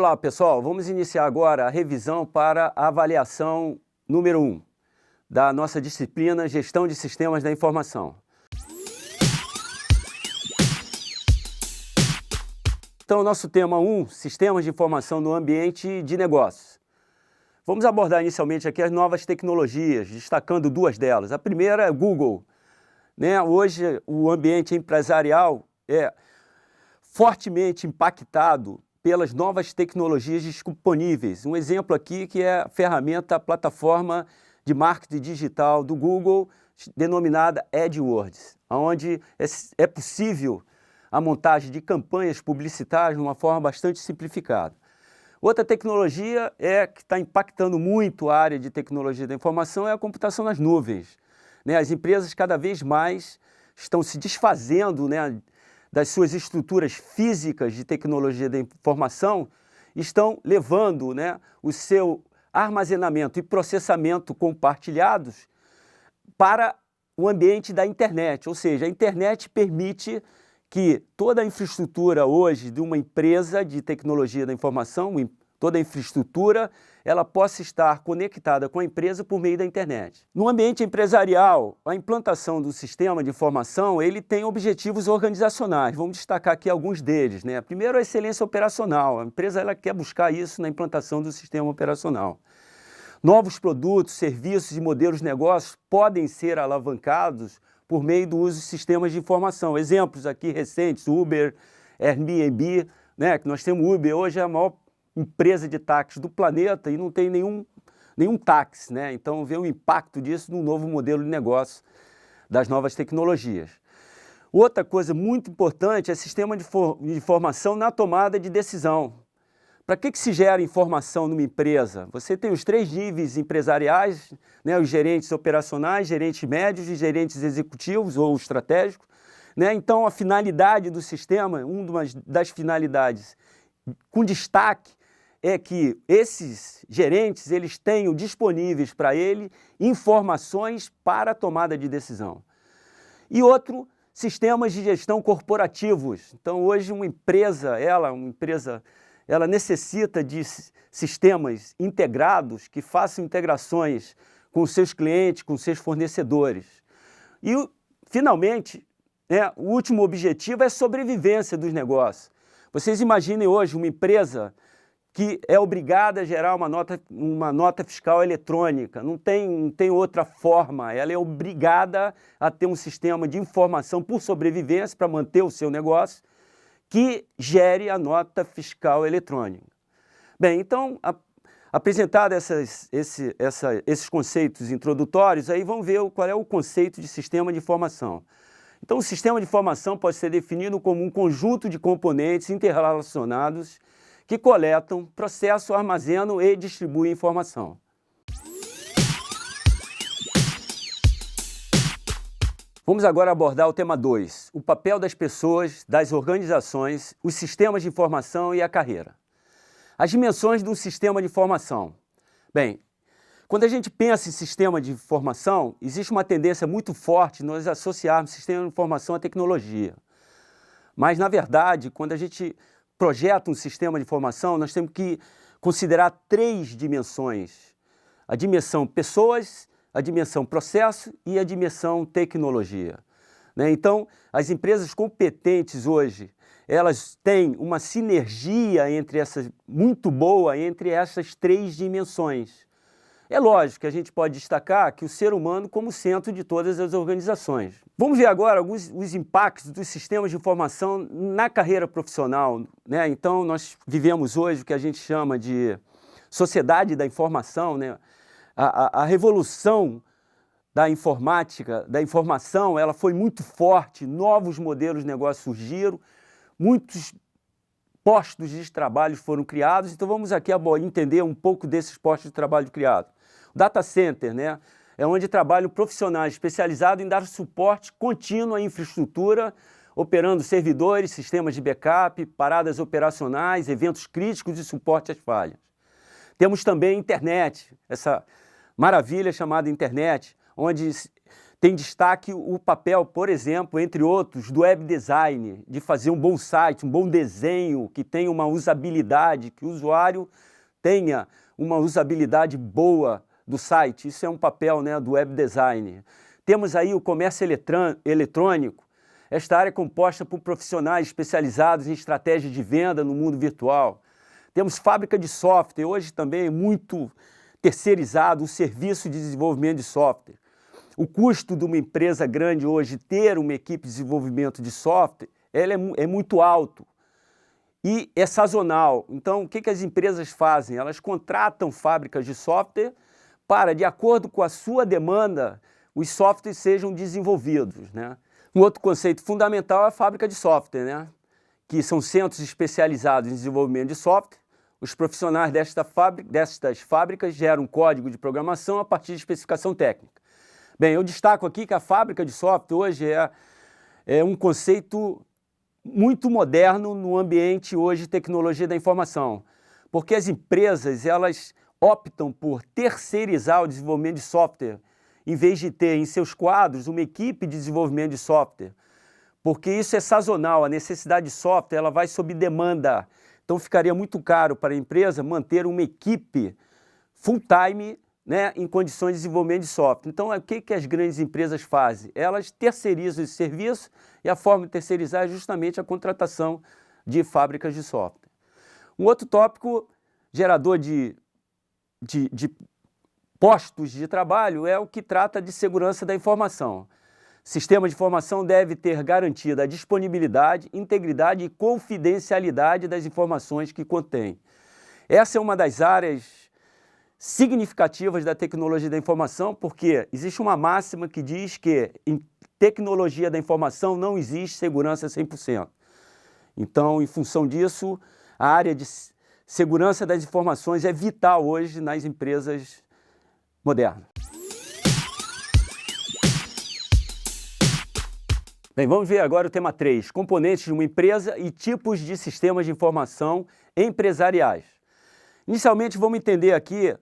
Olá, pessoal. Vamos iniciar agora a revisão para a avaliação número 1 da nossa disciplina Gestão de Sistemas da Informação. Então, nosso tema 1, Sistemas de Informação no Ambiente de Negócios. Vamos abordar inicialmente aqui as novas tecnologias, destacando duas delas. A primeira é Google. Hoje, o ambiente empresarial é fortemente impactado pelas novas tecnologias disponíveis. Um exemplo aqui que é a ferramenta, a plataforma de marketing digital do Google, denominada AdWords, onde é possível a montagem de campanhas publicitárias de uma forma bastante simplificada. Outra tecnologia que está impactando muito a área de tecnologia da informação é a computação nas nuvens. As empresas cada vez mais estão se desfazendo das suas estruturas físicas de tecnologia da informação, estão levando o seu armazenamento e processamento compartilhados para o ambiente da internet. Ou seja, a internet permite que toda a infraestrutura hoje de uma empresa de tecnologia da informação, toda a infraestrutura, ela possa estar conectada com a empresa por meio da internet. No ambiente empresarial, a implantação do sistema de informação, ele tem objetivos organizacionais. Vamos destacar aqui alguns deles. Primeiro, a excelência operacional. A empresa ela quer buscar isso na implantação do sistema operacional. Novos produtos, serviços e modelos de negócios podem ser alavancados por meio do uso de sistemas de informação. Exemplos aqui recentes, Uber, Airbnb, que nós temos Uber, hoje é a maior empresa de táxi do planeta e não tem nenhum táxi, Então, vê o impacto disso no novo modelo de negócio das novas tecnologias. Outra coisa muito importante é sistema de informação na tomada de decisão. Para que se gera informação numa empresa? Você tem os 3 níveis empresariais, os gerentes operacionais, gerentes médios e gerentes executivos ou estratégicos. Então, a finalidade do sistema, uma das finalidades com destaque, é que esses gerentes eles tenham disponíveis para ele informações para a tomada de decisão. E outro, sistemas de gestão corporativos. Então, hoje, uma empresa ela necessita de sistemas integrados que façam integrações com os seus clientes, com os seus fornecedores. E, finalmente, o último objetivo é a sobrevivência dos negócios. Vocês imaginem hoje uma empresa que é obrigada a gerar uma nota fiscal eletrônica, não tem outra forma, ela é obrigada a ter um sistema de informação por sobrevivência para manter o seu negócio, que gere a nota fiscal eletrônica. Bem, então, apresentados esses conceitos introdutórios, aí vamos ver qual é o conceito de sistema de informação. Então, o sistema de informação pode ser definido como um conjunto de componentes interrelacionados que coletam, processam, armazenam e distribuem informação. Vamos agora abordar o tema 2, o papel das pessoas, das organizações, os sistemas de informação e a carreira. As dimensões do sistema de informação. Bem, quando a gente pensa em sistema de informação, existe uma tendência muito forte nós associarmos sistema de informação à tecnologia. Mas, na verdade, quando a gente projeta um sistema de informação, nós temos que considerar 3 dimensões. A dimensão pessoas, a dimensão processo e a dimensão tecnologia. Então, as empresas competentes hoje, elas têm uma sinergia muito boa entre essas 3 dimensões. É lógico que a gente pode destacar que o ser humano como centro de todas as organizações. Vamos ver agora os impactos dos sistemas de informação na carreira profissional. Então, nós vivemos hoje o que a gente chama de sociedade da informação. A revolução da informática, da informação, ela foi muito forte, novos modelos de negócio surgiram, muitos postos de trabalho foram criados, então vamos aqui entender um pouco desses postos de trabalho criados. O data center, é onde trabalham profissionais especializados em dar suporte contínuo à infraestrutura, operando servidores, sistemas de backup, paradas operacionais, eventos críticos e suporte às falhas. Temos também a internet, essa maravilha chamada internet, onde tem destaque o papel, por exemplo, entre outros, do web design, de fazer um bom site, um bom desenho, que tenha uma usabilidade, que o usuário tenha uma usabilidade boa do site. Isso é um papel, né, do web design. Temos aí o comércio eletrônico, esta área é composta por profissionais especializados em estratégias de venda no mundo virtual. Temos fábrica de software, hoje também é muito terceirizado o serviço de desenvolvimento de software. O custo de uma empresa grande hoje ter uma equipe de desenvolvimento de software, ela é muito alto e é sazonal. Então, o que as empresas fazem? Elas contratam fábricas de software para, de acordo com a sua demanda, os softwares sejam desenvolvidos, né? Um outro conceito fundamental é a fábrica de software, né? Que são centros especializados em desenvolvimento de software. Os profissionais destas fábricas geram código de programação a partir de especificação técnica. Bem, eu destaco aqui que a fábrica de software hoje é um conceito muito moderno no ambiente hoje de tecnologia da informação, porque as empresas elas optam por terceirizar o desenvolvimento de software, em vez de ter em seus quadros uma equipe de desenvolvimento de software, porque isso é sazonal, a necessidade de software ela vai sob demanda, então ficaria muito caro para a empresa manter uma equipe full-time, né, em condições de desenvolvimento de software. Então, o que as grandes empresas fazem? Elas terceirizam esse serviço e a forma de terceirizar é justamente a contratação de fábricas de software. Um outro tópico, gerador de postos de trabalho, é o que trata de segurança da informação. Sistema de informação deve ter garantida a disponibilidade, integridade e confidencialidade das informações que contém. Essa é uma das áreas significativas da tecnologia da informação, porque existe uma máxima que diz que em tecnologia da informação não existe segurança 100%. Então, em função disso, a área de segurança das informações é vital hoje nas empresas modernas. Bem, vamos ver agora o tema 3, componentes de uma empresa e tipos de sistemas de informação empresariais. Inicialmente, vamos entender aqui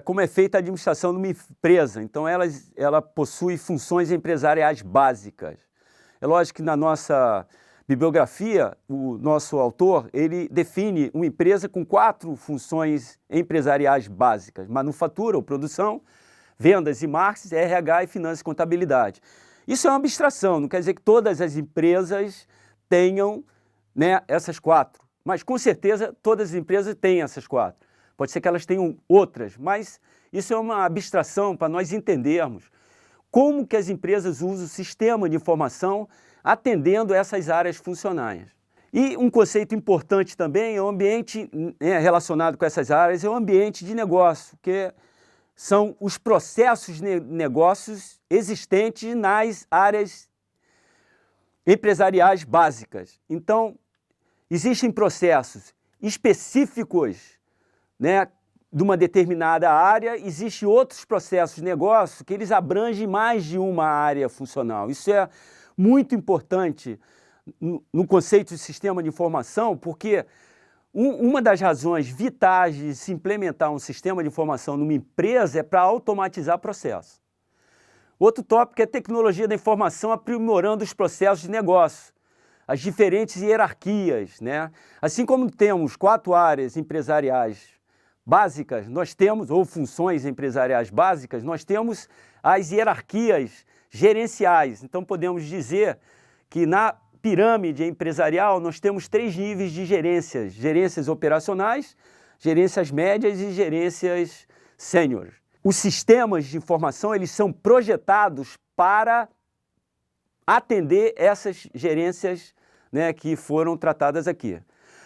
como é feita a administração de uma empresa. Então, ela possui funções empresariais básicas. É lógico que na nossa bibliografia, o nosso autor, ele define uma empresa com 4 funções empresariais básicas: manufatura ou produção, vendas e marketing, RH e finanças e contabilidade. Isso é uma abstração, não quer dizer que todas as empresas tenham, né, essas 4, mas com certeza todas as empresas têm essas 4. Pode ser que elas tenham outras, mas isso é uma abstração para nós entendermos como que as empresas usam o sistema de informação atendendo essas áreas funcionais. E um conceito importante também é o ambiente relacionado com essas áreas, é o ambiente de negócio, que são os processos de negócios existentes nas áreas empresariais básicas. Então, existem processos específicos, né, de uma determinada área, existem outros processos de negócio que eles abrangem mais de uma área funcional. Isso é muito importante no conceito de sistema de informação, porque uma das razões vitais de se implementar um sistema de informação numa empresa é para automatizar processos. Outro tópico é tecnologia da informação aprimorando os processos de negócio, as diferentes hierarquias, né? Assim como temos 4 áreas empresariais básicas, nós temos, ou funções empresariais básicas, nós temos as hierarquias gerenciais. Então, podemos dizer que na pirâmide empresarial nós temos 3 níveis de gerências: gerências operacionais, gerências médias e gerências sênior. Os sistemas de informação eles são projetados para atender essas gerências, né, que foram tratadas aqui.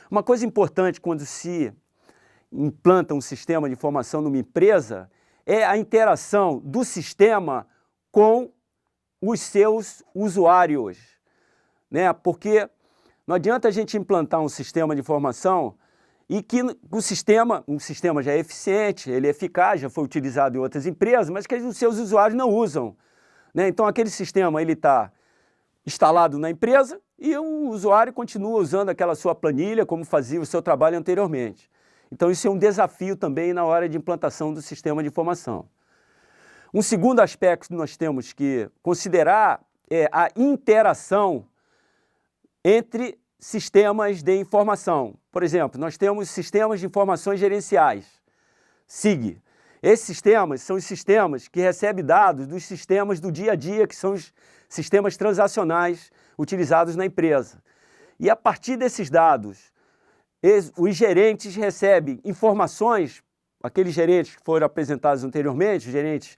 Uma coisa importante quando se implanta um sistema de informação numa empresa é a interação do sistema com os seus usuários, né? Porque não adianta a gente implantar um sistema de informação e que o sistema já é eficiente, ele é eficaz, já foi utilizado em outras empresas, mas que os seus usuários não usam, né? Então aquele sistema ele está instalado na empresa e o usuário continua usando aquela sua planilha como fazia o seu trabalho anteriormente. Então isso é um desafio também na hora de implantação do sistema de informação. Um segundo aspecto que nós temos que considerar é a interação entre sistemas de informação. Por exemplo, nós temos sistemas de informações gerenciais, SIG. Esses sistemas são os sistemas que recebem dados dos sistemas do dia a dia, que são os sistemas transacionais utilizados na empresa. E a partir desses dados, os gerentes recebem informações, aqueles gerentes que foram apresentados anteriormente, os gerentes,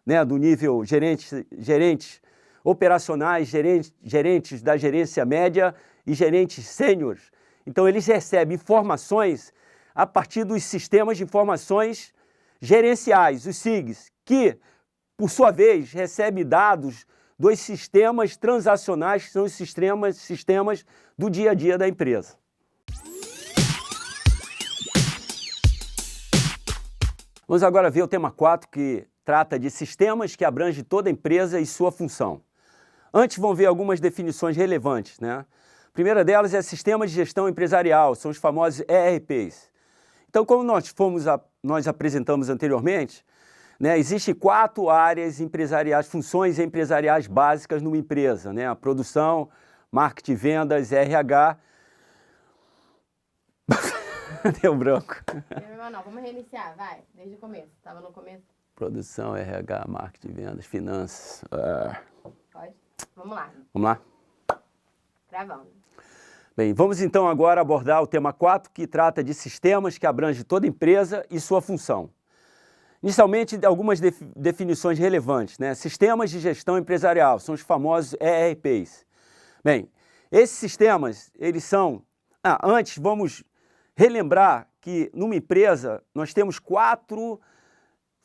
né, do nível gerentes operacionais, gerentes da gerência média e gerentes sêniores. Então, eles recebem informações a partir dos sistemas de informações gerenciais, os SIGs, que, por sua vez, recebem dados dos sistemas transacionais, que são os sistemas do dia a dia da empresa. Vamos agora ver o tema 4, que trata de sistemas que abrangem toda a empresa e sua função. Antes, vamos ver algumas definições relevantes, né? A primeira delas é Sistema de Gestão Empresarial, são os famosos ERPs. Então, como nós apresentamos anteriormente, né, existem 4 áreas empresariais, funções empresariais básicas numa empresa, né? A produção, marketing, vendas, RH. Deu branco. Não, vamos reiniciar, vai, desde o começo. Estava no começo. Produção, RH, marketing, vendas, finanças. Pode? Vamos lá. Vamos lá? Gravando. Bem, vamos então agora abordar o tema 4, que trata de sistemas que abrangem toda empresa e sua função. Inicialmente, algumas definições relevantes, né? Sistemas de gestão empresarial, são os famosos ERPs. Bem, esses sistemas, eles são... antes, vamos relembrar que numa empresa nós temos 4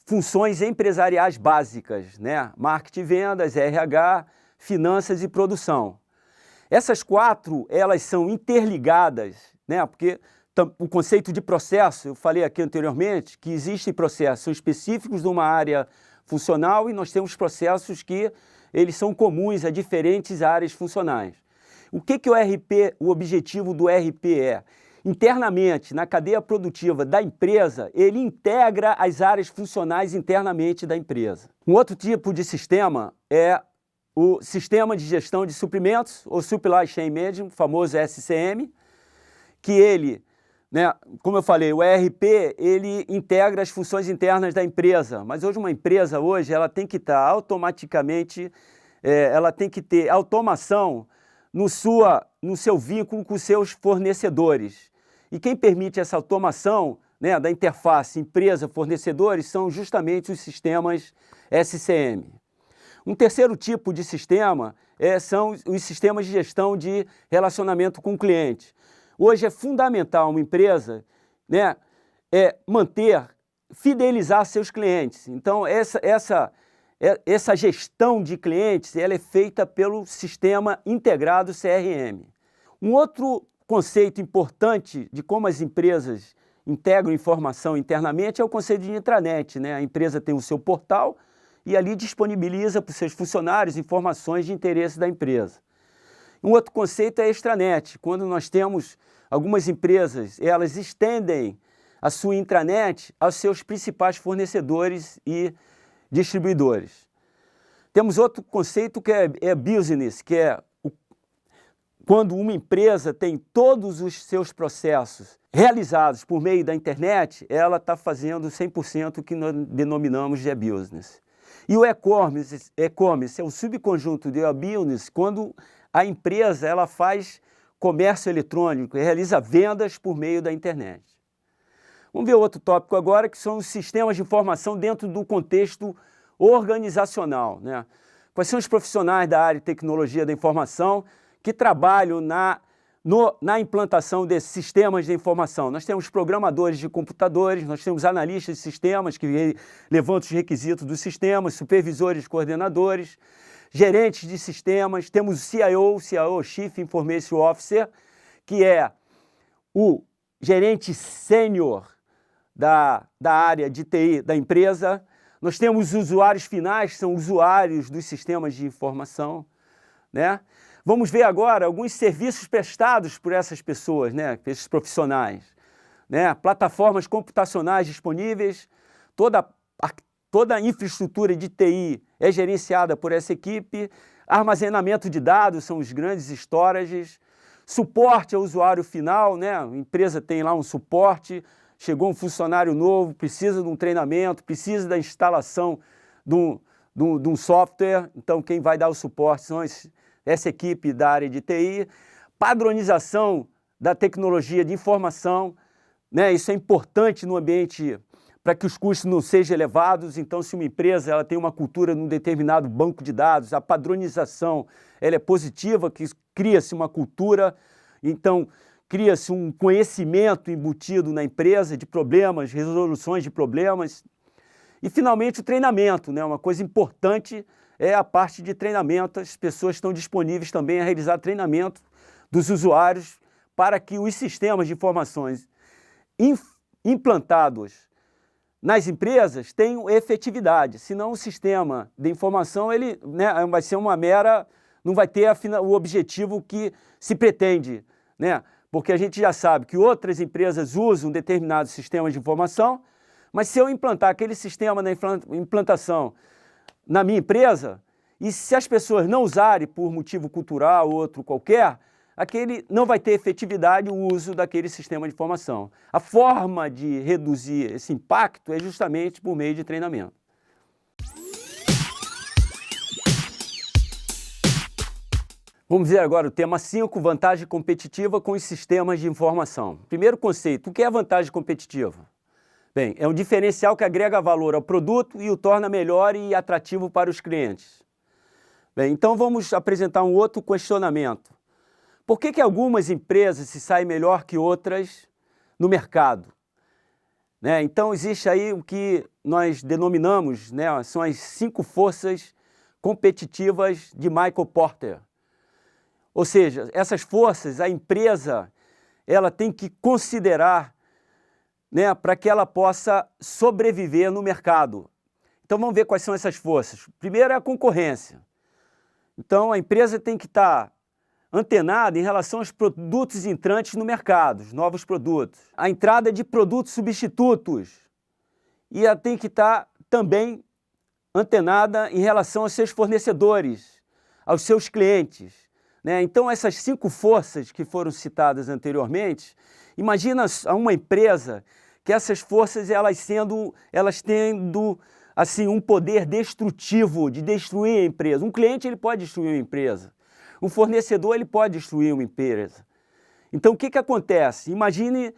funções empresariais básicas, né? Marketing, vendas, RH, finanças e produção. Essas 4, elas são interligadas, né? Porque o conceito de processo, eu falei aqui anteriormente, que existem processos específicos de uma área funcional e nós temos processos que eles são comuns a diferentes áreas funcionais. O que o objetivo do ERP é? Internamente, na cadeia produtiva da empresa, ele integra as áreas funcionais internamente da empresa. Um outro tipo de sistema é o Sistema de Gestão de Suprimentos, ou Supply Chain Management, famoso SCM, que ele, né, como eu falei, o ERP, ele integra as funções internas da empresa, mas hoje uma empresa, ela tem que estar automaticamente, ela tem que ter automação no seu vínculo com os seus fornecedores. E quem permite essa automação, né, da interface empresa-fornecedores são justamente os sistemas SCM. Um terceiro tipo de sistema são os sistemas de gestão de relacionamento com o cliente. Hoje é fundamental uma empresa, né, fidelizar seus clientes. Então, essa gestão de clientes ela é feita pelo sistema integrado CRM. Um outro conceito importante de como as empresas integram informação internamente é o conceito de intranet, né? A empresa tem o seu portal e ali disponibiliza para os seus funcionários informações de interesse da empresa. Um outro conceito é extranet, quando nós temos algumas empresas, elas estendem a sua intranet aos seus principais fornecedores e distribuidores. Temos outro conceito que é business, que é quando uma empresa tem todos os seus processos realizados por meio da internet, ela está fazendo 100% o que nós denominamos de e-business. E o e-commerce é o subconjunto de e-business quando a empresa ela faz comércio eletrônico e realiza vendas por meio da internet. Vamos ver outro tópico agora, que são os sistemas de informação dentro do contexto organizacional, né? Quais são os profissionais da área de tecnologia da informação que trabalham na implantação desses sistemas de informação? Nós temos programadores de computadores, nós temos analistas de sistemas que levantam os requisitos dos sistemas, supervisores, coordenadores, gerentes de sistemas, temos o CIO, Chief Information Officer, que é o gerente sênior da área de TI da empresa. Nós temos os usuários finais, que são usuários dos sistemas de informação, né? Vamos ver agora alguns serviços prestados por essas pessoas, né, por esses profissionais, né? Plataformas computacionais disponíveis, toda a toda a infraestrutura de TI é gerenciada por essa equipe, armazenamento de dados são os grandes storages, suporte ao usuário final, né? A empresa tem lá um suporte, chegou um funcionário novo, precisa de um treinamento, precisa da instalação de um software, então quem vai dar o suporte são essa equipe da área de TI, padronização da tecnologia de informação, né? Isso é importante no ambiente para que os custos não sejam elevados. Então, se uma empresa ela tem uma cultura num determinado banco de dados, a padronização ela é positiva, que cria-se uma cultura, então cria-se um conhecimento embutido na empresa de problemas, resoluções de problemas. E, finalmente, o treinamento, né? Uma coisa importante é a parte de treinamento. As pessoas estão disponíveis também a realizar treinamento dos usuários para que os sistemas de informações implantados nas empresas tenham efetividade, senão o sistema de informação ele, né, vai ser uma mera, não vai ter o objetivo que se pretende, né? Porque a gente já sabe que outras empresas usam determinados sistemas de informação, mas se eu implantar aquele sistema na implantação na minha empresa, e se as pessoas não usarem por motivo cultural ou outro qualquer, aquele não vai ter efetividade o uso daquele sistema de informação. A forma de reduzir esse impacto é justamente por meio de treinamento. Vamos ver agora o tema 5, vantagem competitiva com os sistemas de informação. Primeiro conceito, o que é vantagem competitiva? Bem, é um diferencial que agrega valor ao produto e o torna melhor e atrativo para os clientes. Bem, então vamos apresentar um outro questionamento. Por que algumas empresas se saem melhor que outras no mercado? Né? Então, existe aí o que nós denominamos, né, são as 5 forças competitivas de Michael Porter. Ou seja, essas forças, a empresa ela tem que considerar, né, para que ela possa sobreviver no mercado. Então, vamos ver quais são essas forças. Primeiro é a concorrência. Então, a empresa tem que estar antenada em relação aos produtos entrantes no mercado, os novos produtos. A entrada de produtos substitutos. E ela tem que estar também antenada em relação aos seus fornecedores, aos seus clientes, né? Então, essas 5 forças que foram citadas anteriormente, imagina uma empresa que essas forças elas tendo assim, um poder destrutivo de destruir a empresa. Um cliente ele pode destruir uma empresa. Um fornecedor ele pode destruir uma empresa. Então, o que acontece? Imagine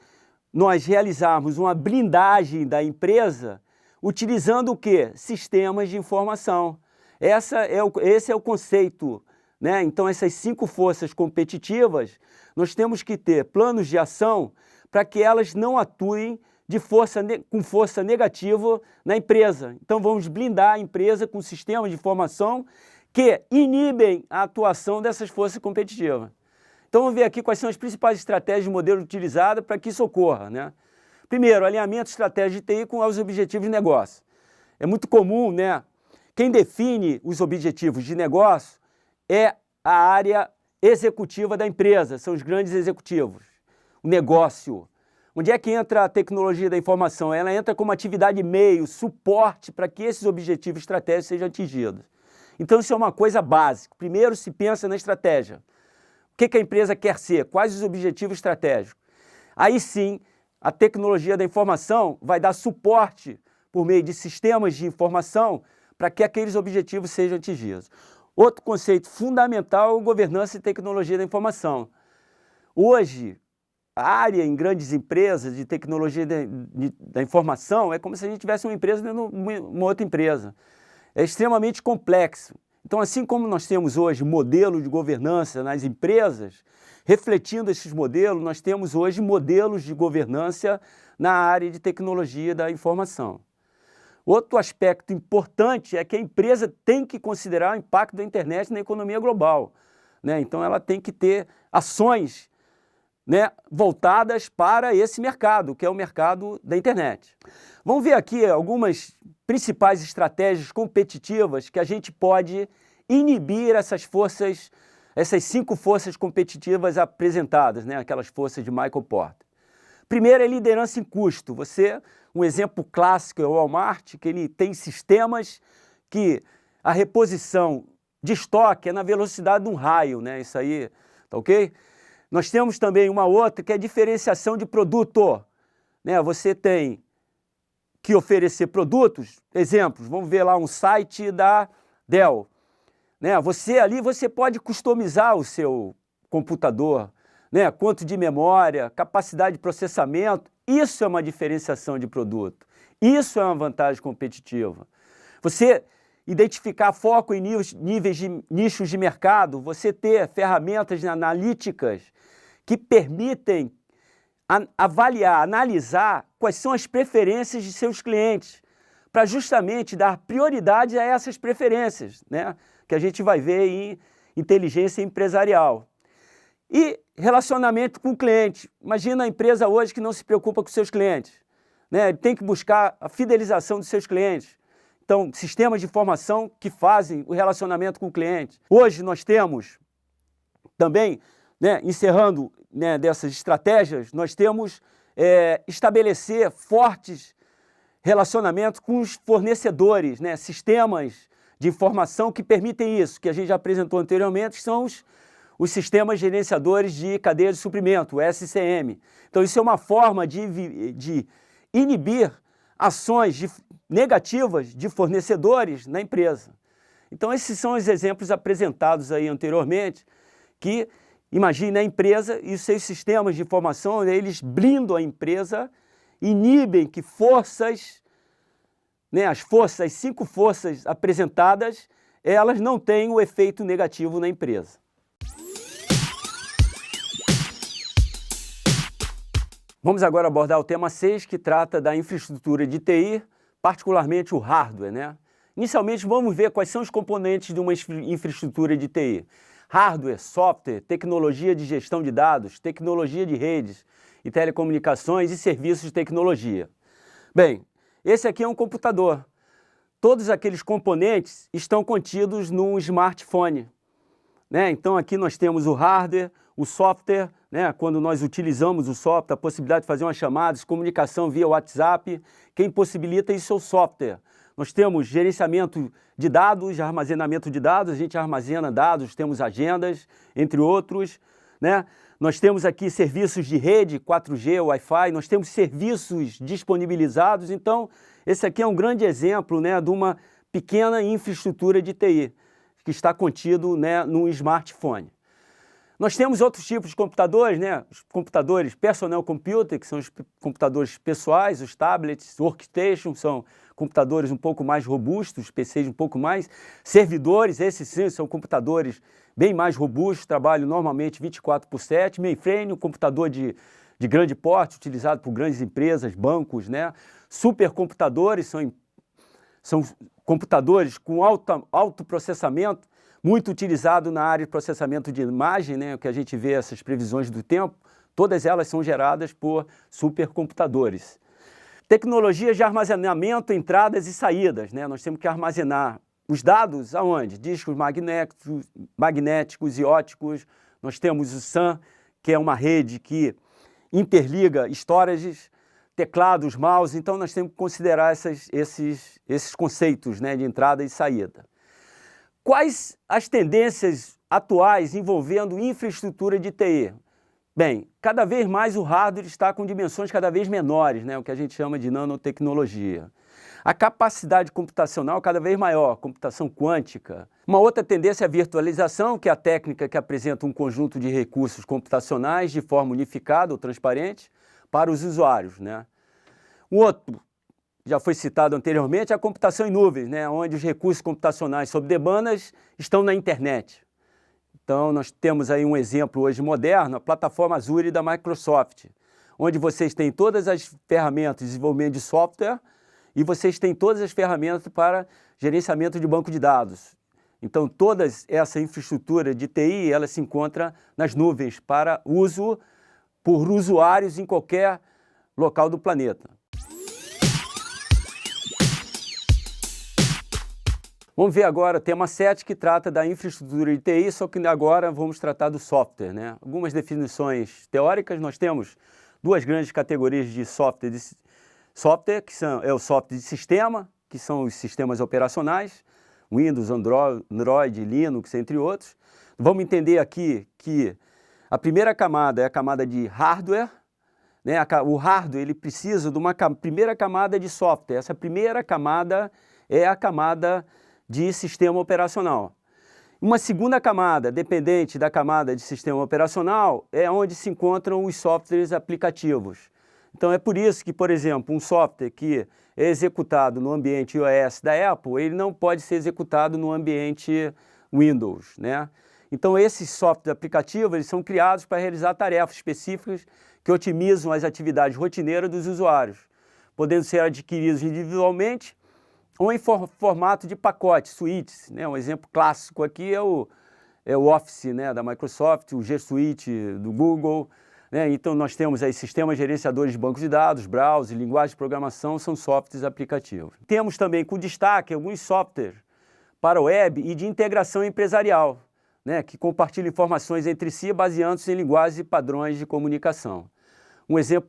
nós realizarmos uma blindagem da empresa utilizando o quê? Sistemas de informação. Esse é o conceito, né? Então, essas 5 forças competitivas, nós temos que ter planos de ação para que elas não atuem com força negativa na empresa. Então, vamos blindar a empresa com sistemas de informação que inibem a atuação dessas forças competitivas. Então, vamos ver aqui quais são as principais estratégias de modelo utilizadas para que isso ocorra, né? Primeiro, alinhamento estratégico de TI com os objetivos de negócio. É muito comum, né? Quem define os objetivos de negócio é a área executiva da empresa, são os grandes executivos. O negócio. Onde é que entra a tecnologia da informação? Ela entra como atividade meio, suporte para que esses objetivos estratégicos sejam atingidos. Então, isso é uma coisa básica. Primeiro se pensa na estratégia. O que a empresa quer ser? Quais os objetivos estratégicos? Aí sim, a tecnologia da informação vai dar suporte por meio de sistemas de informação para que aqueles objetivos sejam atingidos. Outro conceito fundamental é governança e tecnologia da informação. Hoje, a área em grandes empresas de tecnologia da informação é como se a gente tivesse uma empresa dentro de uma outra empresa. É extremamente complexo. Então, assim como nós temos hoje modelo de governança nas empresas, refletindo esses modelos, nós temos hoje modelos de governança na área de tecnologia da informação. Outro aspecto importante é que a empresa tem que considerar o impacto da internet na economia global, né? Então, ela tem que ter ações, né, voltadas para esse mercado, que é o mercado da internet. Vamos ver aqui algumas principais estratégias competitivas que a gente pode inibir essas 5 forças competitivas apresentadas, né, aquelas forças de Michael Porter. Primeiro é liderança em custo. Um exemplo clássico é o Walmart, que ele tem sistemas que a reposição de estoque é na velocidade de um raio, né? Isso aí, tá ok? Nós temos também uma outra que é diferenciação de produto, né? Você tem que oferecer produtos, exemplos, vamos ver lá um site da Dell, né? Você pode customizar o seu computador, né? Quanto de memória, capacidade de processamento, isso é uma diferenciação de produto, isso é uma vantagem competitiva. Você identificar foco em níveis de nichos de mercado, você ter ferramentas analíticas que permitem avaliar, analisar quais são as preferências de seus clientes, para justamente dar prioridade a essas preferências, né? Que a gente vai ver em inteligência empresarial. E relacionamento com o cliente. Imagina a empresa hoje que não se preocupa com seus clientes, né? Ele tem que buscar a fidelização dos seus clientes. Então, sistemas de informação que fazem o relacionamento com o cliente. Hoje nós temos também, né, encerrando, né, dessas estratégias, nós temos estabelecer fortes relacionamentos com os fornecedores, né, sistemas de informação que permitem isso, que a gente já apresentou anteriormente, que são os sistemas gerenciadores de cadeia de suprimento, o SCM. Então, isso é uma forma de inibir ações negativas de fornecedores na empresa. Então, esses são os exemplos apresentados aí anteriormente, que imagine a empresa e os seus sistemas de informação, eles blindam a empresa, inibem que forças, né, as 5 forças apresentadas, elas não têm o efeito negativo na empresa. Vamos agora abordar o tema 6, que trata da infraestrutura de TI, particularmente o hardware, né? Inicialmente, vamos ver quais são os componentes de uma infraestrutura de TI. Hardware, software, tecnologia de gestão de dados, tecnologia de redes e telecomunicações e serviços de tecnologia. Bem, esse aqui é um computador. Todos aqueles componentes estão contidos num smartphone, né? Então aqui nós temos o hardware, o software, né? Quando nós utilizamos o software, a possibilidade de fazer uma chamada, comunicação via WhatsApp, quem possibilita isso é o software. Nós temos gerenciamento de dados, armazenamento de dados, a gente armazena dados, temos agendas, entre outros, né? Nós temos aqui serviços de rede, 4G, Wi-Fi, nós temos serviços disponibilizados, então esse aqui é um grande exemplo, né, de uma pequena infraestrutura de TI, que está contido, né, num smartphone. Nós temos outros tipos de computadores, né? Os computadores personal computer, que são os computadores pessoais, os tablets, workstation, são computadores um pouco mais robustos, PCs um pouco mais, servidores, esses sim são computadores bem mais robustos, trabalham normalmente 24/7, mainframe, um computador de grande porte, utilizado por grandes empresas, bancos, né? Supercomputadores são computadores com alto processamento, muito utilizado na área de processamento de imagem, né, que a gente vê essas previsões do tempo, todas elas são geradas por supercomputadores. Tecnologias de armazenamento, entradas e saídas, né? Nós temos que armazenar os dados aonde? Discos magnéticos e óticos, nós temos o SAN, que é uma rede que interliga storages, teclados, mouse, então nós temos que considerar esses conceitos, né, de entrada e saída. Quais as tendências atuais envolvendo infraestrutura de TI? Bem, cada vez mais o hardware está com dimensões cada vez menores, né, o que a gente chama de nanotecnologia. A capacidade computacional cada vez maior, computação quântica. Uma outra tendência é a virtualização, que é a técnica que apresenta um conjunto de recursos computacionais de forma unificada ou transparente para os usuários, né? O outro, já foi citado anteriormente, é a computação em nuvens, né, onde os recursos computacionais sob demandas estão na internet. Então, nós temos aí um exemplo hoje moderno, a plataforma Azure da Microsoft, onde vocês têm todas as ferramentas de desenvolvimento de software e vocês têm todas as ferramentas para gerenciamento de banco de dados. Então, toda essa infraestrutura de TI, ela se encontra nas nuvens para uso por usuários em qualquer local do planeta. Vamos ver agora o tema 7, que trata da infraestrutura de TI, só que agora vamos tratar do software, né? Algumas definições teóricas, nós temos duas grandes categorias de software, que é o software de sistema, que são os sistemas operacionais, Windows, Android, Linux, entre outros. Vamos entender aqui que a primeira camada é a camada de hardware, né? O hardware ele precisa de uma primeira camada de software. Essa primeira camada é a camada de sistema operacional. Uma segunda camada, dependente da camada de sistema operacional, é onde se encontram os softwares aplicativos. Então é por isso que, por exemplo, um software que é executado no ambiente iOS da Apple, ele não pode ser executado no ambiente Windows, né? Então esses softwares aplicativos eles são criados para realizar tarefas específicas que otimizam as atividades rotineiras dos usuários, podendo ser adquiridos individualmente ou em formato de pacote, suítes, né? Um exemplo clássico aqui é o Office, né, da Microsoft, o G Suite do Google, né? Então nós temos aí sistemas gerenciadores de bancos de dados, browser, linguagem de programação, são softwares aplicativos. Temos também com destaque alguns softwares para web e de integração empresarial, né, que compartilham informações entre si baseando-se em linguagens e padrões de comunicação.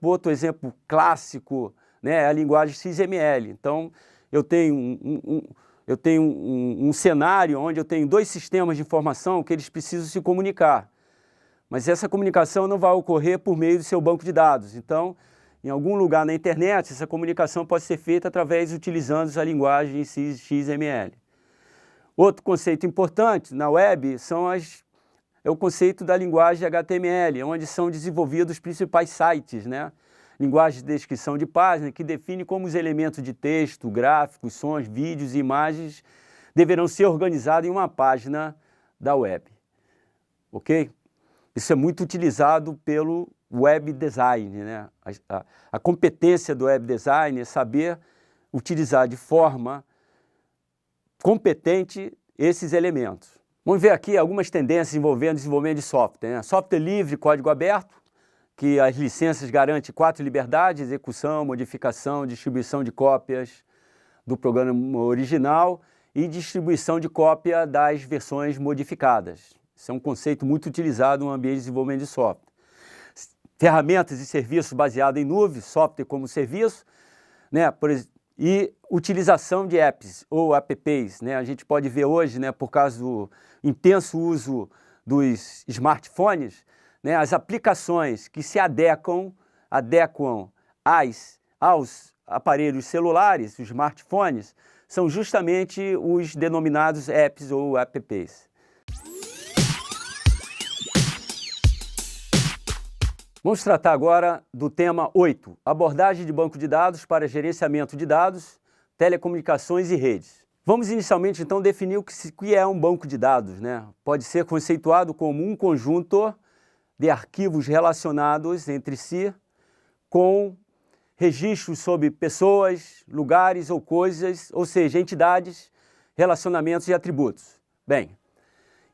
Outro exemplo clássico, né, é a linguagem XML. Então, eu tenho um cenário onde eu tenho dois sistemas de informação que eles precisam se comunicar. Mas essa comunicação não vai ocorrer por meio do seu banco de dados. Então, em algum lugar na internet, essa comunicação pode ser feita utilizando a linguagem XML. Outro conceito importante na web é o conceito da linguagem HTML, onde são desenvolvidos os principais sites, né? Linguagem de descrição de página, que define como os elementos de texto, gráficos, sons, vídeos e imagens deverão ser organizados em uma página da web. Ok? Isso é muito utilizado pelo web design, né? A competência do web design é saber utilizar de forma competente esses elementos. Vamos ver aqui algumas tendências envolvendo desenvolvimento de software, né? Software livre, código aberto, que as licenças garantem 4 liberdades: execução, modificação, distribuição de cópias do programa original e distribuição de cópia das versões modificadas. Isso é um conceito muito utilizado no ambiente de desenvolvimento de software. Ferramentas e serviços baseados em nuvem, software como serviço, né? E utilização de apps ou apps, né? A gente pode ver hoje, né, por causa do intenso uso dos smartphones, né, as aplicações que se adequam aos aparelhos celulares, os smartphones, são justamente os denominados apps ou apps. Vamos tratar agora do tema 8, abordagem de banco de dados para gerenciamento de dados, telecomunicações e redes. Vamos inicialmente então definir o que é um banco de dados, né? Pode ser conceituado como um conjunto de arquivos relacionados entre si com registros sobre pessoas, lugares ou coisas, ou seja, entidades, relacionamentos e atributos. Bem,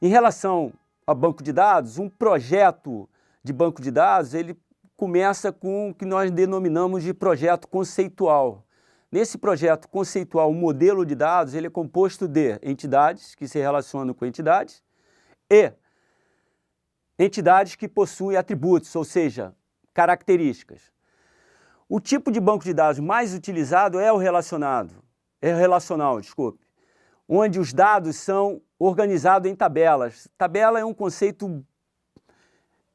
em relação ao banco de dados, um projeto de banco de dados, ele começa com o que nós denominamos de projeto conceitual. Nesse projeto conceitual, o modelo de dados ele é composto de entidades que se relacionam com entidades e entidades que possuem atributos, ou seja, características. O tipo de banco de dados mais utilizado é o relacional, onde os dados são organizados em tabelas. Tabela é um conceito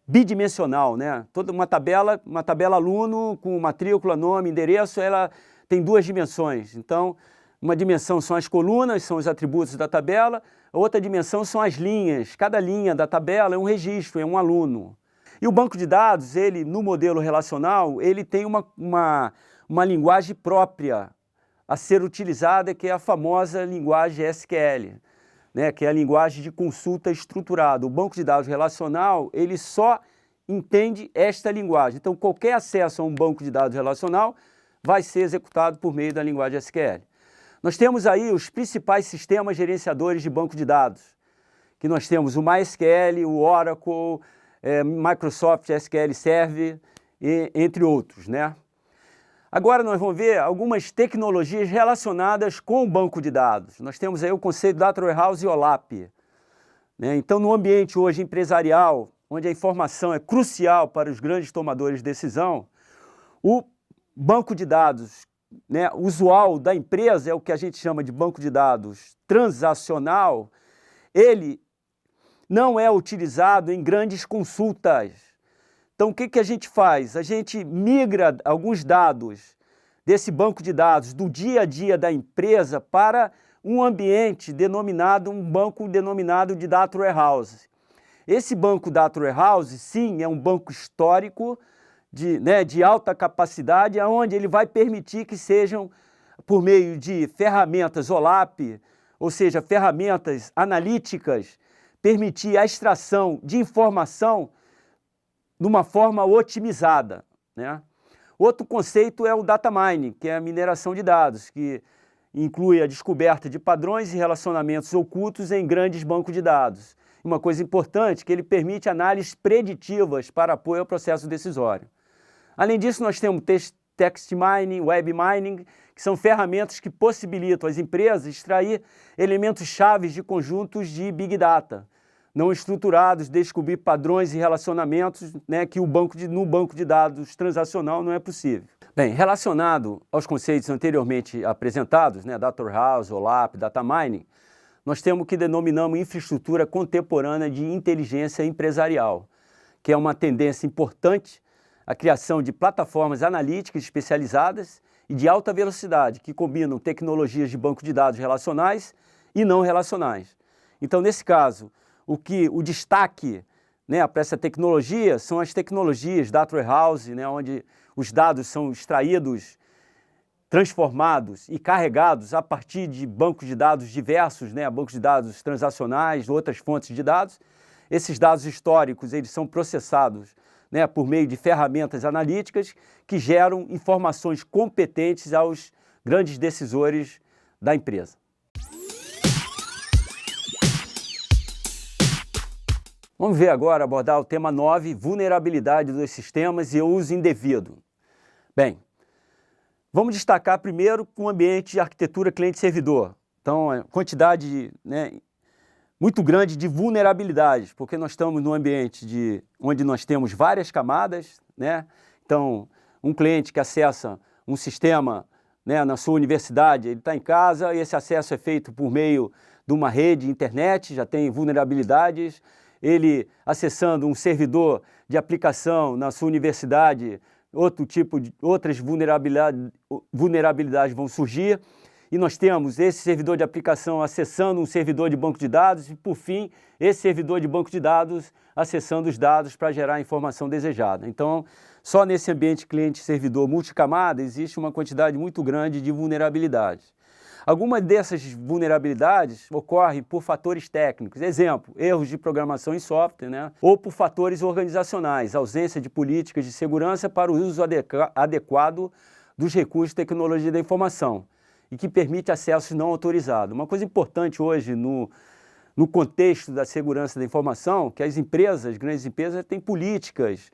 bidimensional, né? Toda uma tabela aluno com matrícula, nome, endereço, ela tem duas dimensões. Então, uma dimensão são as colunas, são os atributos da tabela, a outra dimensão são as linhas. Cada linha da tabela é um registro, é um aluno. E o banco de dados, ele, no modelo relacional, ele tem uma linguagem própria a ser utilizada, que é a famosa linguagem SQL, né, que é a linguagem de consulta estruturada. O banco de dados relacional, ele só entende esta linguagem. Então, qualquer acesso a um banco de dados relacional vai ser executado por meio da linguagem SQL. Nós temos aí os principais sistemas gerenciadores de banco de dados, que nós temos o MySQL, o Oracle, Microsoft SQL Server, entre outros, né? Agora nós vamos ver algumas tecnologias relacionadas com o banco de dados. Nós temos aí o conceito Data Warehouse e OLAP, né? Então, no ambiente hoje empresarial, onde a informação é crucial para os grandes tomadores de decisão, O banco de dados, né, usual da empresa, é o que a gente chama de banco de dados transacional, ele não é utilizado em grandes consultas. Então, o que a gente faz? A gente migra alguns dados desse banco de dados do dia a dia da empresa para um ambiente denominado, um banco denominado de Data Warehouse. Esse banco Data Warehouse, sim, é um banco histórico de alta capacidade, onde ele vai permitir que sejam, por meio de ferramentas OLAP, ou seja, ferramentas analíticas, permitir a extração de informação de uma forma otimizada, né? Outro conceito é o data mining, que é a mineração de dados, que inclui a descoberta de padrões e relacionamentos ocultos em grandes bancos de dados. Uma coisa importante é que ele permite análises preditivas para apoio ao processo decisório. Além disso, nós temos text mining, web mining, que são ferramentas que possibilitam às empresas extrair elementos chaves de conjuntos de Big Data, não estruturados, descobrir padrões e relacionamentos, né, que no banco de dados transacional não é possível. Bem, relacionado aos conceitos anteriormente apresentados, né, Data Warehouse, OLAP, Data Mining, nós temos o que denominamos infraestrutura contemporânea de inteligência empresarial, que é uma tendência importante à criação de plataformas analíticas especializadas e de alta velocidade, que combinam tecnologias de banco de dados relacionais e não relacionais. Então, nesse caso, o destaque, né, para essa tecnologia são as tecnologias Data Warehouse, né, onde os dados são extraídos, transformados e carregados a partir de bancos de dados diversos, né, bancos de dados transacionais, outras fontes de dados. Esses dados históricos eles são processados, né, por meio de ferramentas analíticas que geram informações competentes aos grandes decisores da empresa. Vamos ver agora, abordar o tema 9, vulnerabilidade dos sistemas e uso indevido. Bem, vamos destacar primeiro o ambiente de arquitetura cliente-servidor. Então, a quantidade, né, muito grande de vulnerabilidades, porque nós estamos num ambiente onde nós temos várias camadas, né? Então, um cliente que acessa um sistema, né, na sua universidade, ele está em casa e esse acesso é feito por meio de uma rede internet, já tem vulnerabilidades. Ele acessando um servidor de aplicação na sua universidade, outras vulnerabilidades vão surgir. E nós temos esse servidor de aplicação acessando um servidor de banco de dados e, por fim, esse servidor de banco de dados acessando os dados para gerar a informação desejada. Então, só nesse ambiente cliente-servidor multicamada existe uma quantidade muito grande de vulnerabilidades. Algumas dessas vulnerabilidades ocorrem por fatores técnicos, exemplo, erros de programação em software, né? Ou por fatores organizacionais, ausência de políticas de segurança para o uso adequado dos recursos de tecnologia da informação e que permite acesso não autorizado. Uma coisa importante hoje no contexto da segurança da informação, que as grandes empresas têm políticas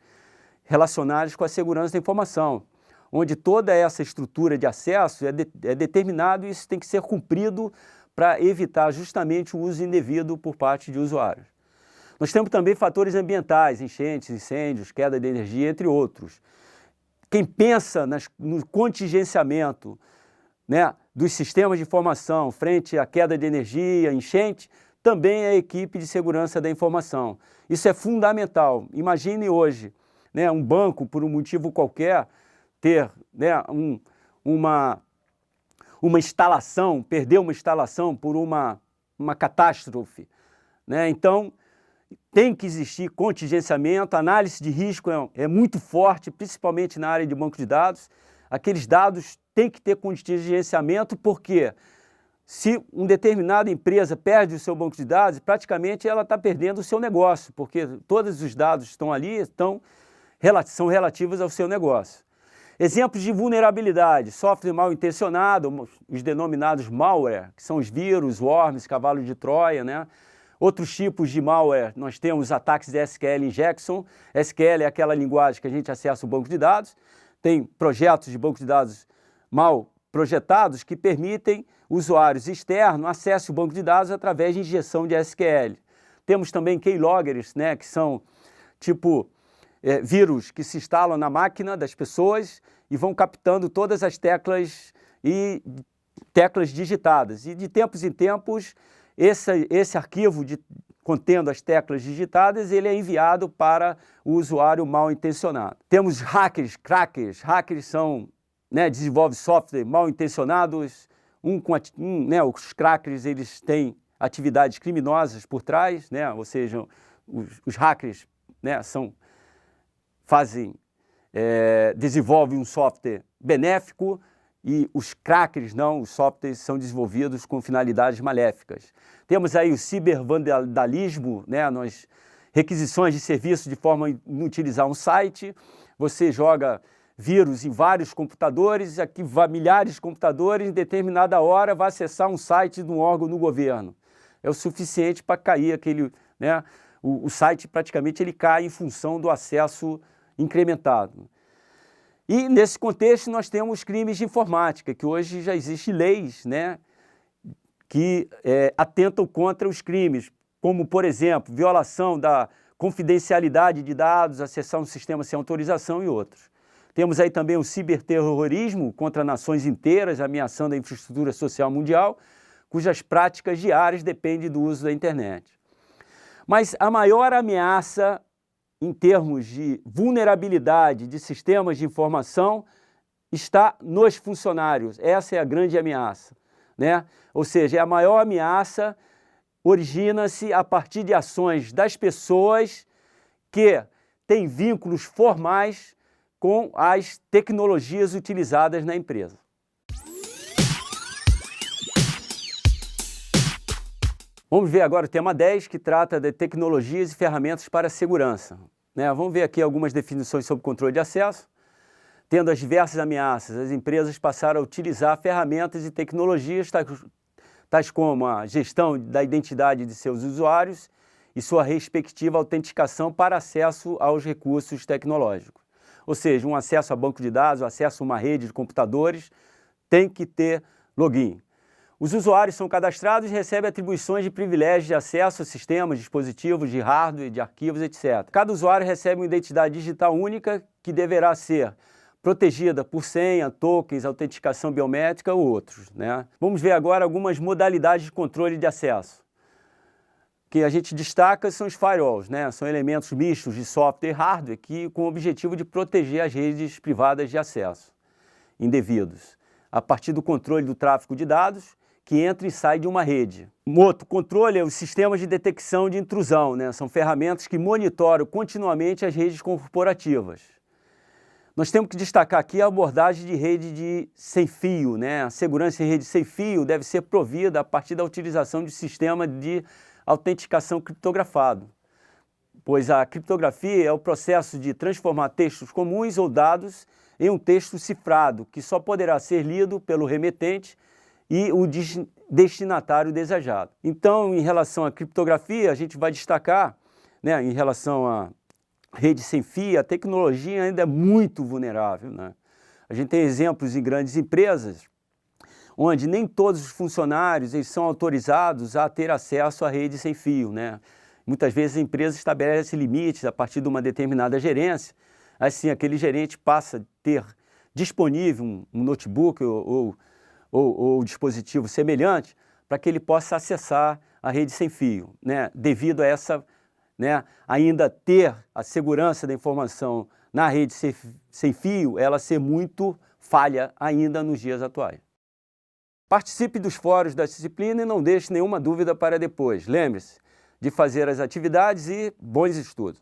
relacionadas com a segurança da informação, onde toda essa estrutura de acesso é determinado e isso tem que ser cumprido para evitar justamente o uso indevido por parte de usuários. Nós temos também fatores ambientais, enchentes, incêndios, queda de energia, entre outros. Quem pensa no contingenciamento, né, dos sistemas de informação frente à queda de energia, enchente, também é a equipe de segurança da informação. Isso é fundamental. Imagine hoje, né, um banco, por um motivo qualquer, ter, né, uma instalação, perder uma instalação por uma catástrofe, né? Então, tem que existir contingenciamento, análise de risco é muito forte, principalmente na área de banco de dados. Aqueles dados têm que ter contingenciamento, porque se uma determinada empresa perde o seu banco de dados, praticamente ela está perdendo o seu negócio, porque todos os dados que estão ali são relativos ao seu negócio. Exemplos de vulnerabilidade, software mal intencionado, os denominados malware, que são os vírus, worms, cavalo de Troia, né? Outros tipos de malware, nós temos ataques de SQL injection. SQL é aquela linguagem que a gente acessa o banco de dados. Tem projetos de banco de dados mal projetados que permitem usuários externos acessem o banco de dados através de injeção de SQL. Temos também keyloggers, né, que são tipo vírus que se instalam na máquina das pessoas e vão captando todas as teclas digitadas. E de tempos em tempos, esse arquivo contendo as teclas digitadas, ele é enviado para o usuário mal intencionado. Temos hackers, crackers. Hackers são, desenvolvem software mal intencionados. Os crackers, eles têm atividades criminosas por trás, ou seja, os hackers desenvolvem um software benéfico e os crackers não, os softwares são desenvolvidos com finalidades maléficas. Temos aí o cibervandalismo, requisições de serviço de forma a inutilizar um site, você joga vírus em vários computadores, aqui milhares de computadores, em determinada hora vai acessar um site de um órgão do governo. É o suficiente para cair aquele, o site praticamente ele cai em função do acesso incrementado. E nesse contexto nós temos crimes de informática, que hoje já existem leis, que atentam contra os crimes, como, por exemplo, violação da confidencialidade de dados, acessar um sistema sem autorização e outros. Temos aí também o ciberterrorismo contra nações inteiras, ameaçando a infraestrutura social mundial, cujas práticas diárias dependem do uso da internet. Mas a maior ameaça em termos de vulnerabilidade de sistemas de informação está nos funcionários. Essa é a grande ameaça, Ou seja, a maior ameaça origina-se a partir de ações das pessoas que têm vínculos formais com as tecnologias utilizadas na empresa. Vamos ver agora o tema 10, que trata de tecnologias e ferramentas para a segurança. Vamos ver aqui algumas definições sobre controle de acesso. Tendo as diversas ameaças, as empresas passaram a utilizar ferramentas e tecnologias tais como a gestão da identidade de seus usuários e sua respectiva autenticação para acesso aos recursos tecnológicos. Ou seja, um acesso a banco de dados, acesso a uma rede de computadores, tem que ter login. Os usuários são cadastrados e recebem atribuições de privilégios de acesso a sistemas, dispositivos, de hardware, de arquivos, etc. Cada usuário recebe uma identidade digital única que deverá ser protegida por senha, tokens, autenticação biométrica ou outros. Vamos ver agora algumas modalidades de controle de acesso. O que a gente destaca são os firewalls, São elementos mistos de software e hardware com o objetivo de proteger as redes privadas de acesso indevidos, a partir do controle do tráfego de dados que entra e sai de uma rede. Um outro controle é os sistemas de detecção de intrusão, São ferramentas que monitoram continuamente as redes corporativas. Nós temos que destacar aqui a abordagem de rede sem fio, A segurança em rede sem fio deve ser provida a partir da utilização de sistema de autenticação criptografado, pois a criptografia é o processo de transformar textos comuns ou dados em um texto cifrado, que só poderá ser lido pelo remetente e o destinatário desejado. Então, em relação à criptografia, a gente vai destacar, em relação à rede sem fio, a tecnologia ainda é muito vulnerável. A gente tem exemplos em grandes empresas, onde nem todos os funcionários eles são autorizados a ter acesso à rede sem fio. Muitas vezes a empresa estabelece limites a partir de uma determinada gerência, assim aquele gerente passa a ter disponível um notebook ou dispositivo semelhante para que ele possa acessar a rede sem fio, devido a essa, ainda ter a segurança da informação na rede sem fio, ela ser muito falha ainda nos dias atuais. Participe dos fóruns da disciplina e não deixe nenhuma dúvida para depois. Lembre-se de fazer as atividades e bons estudos.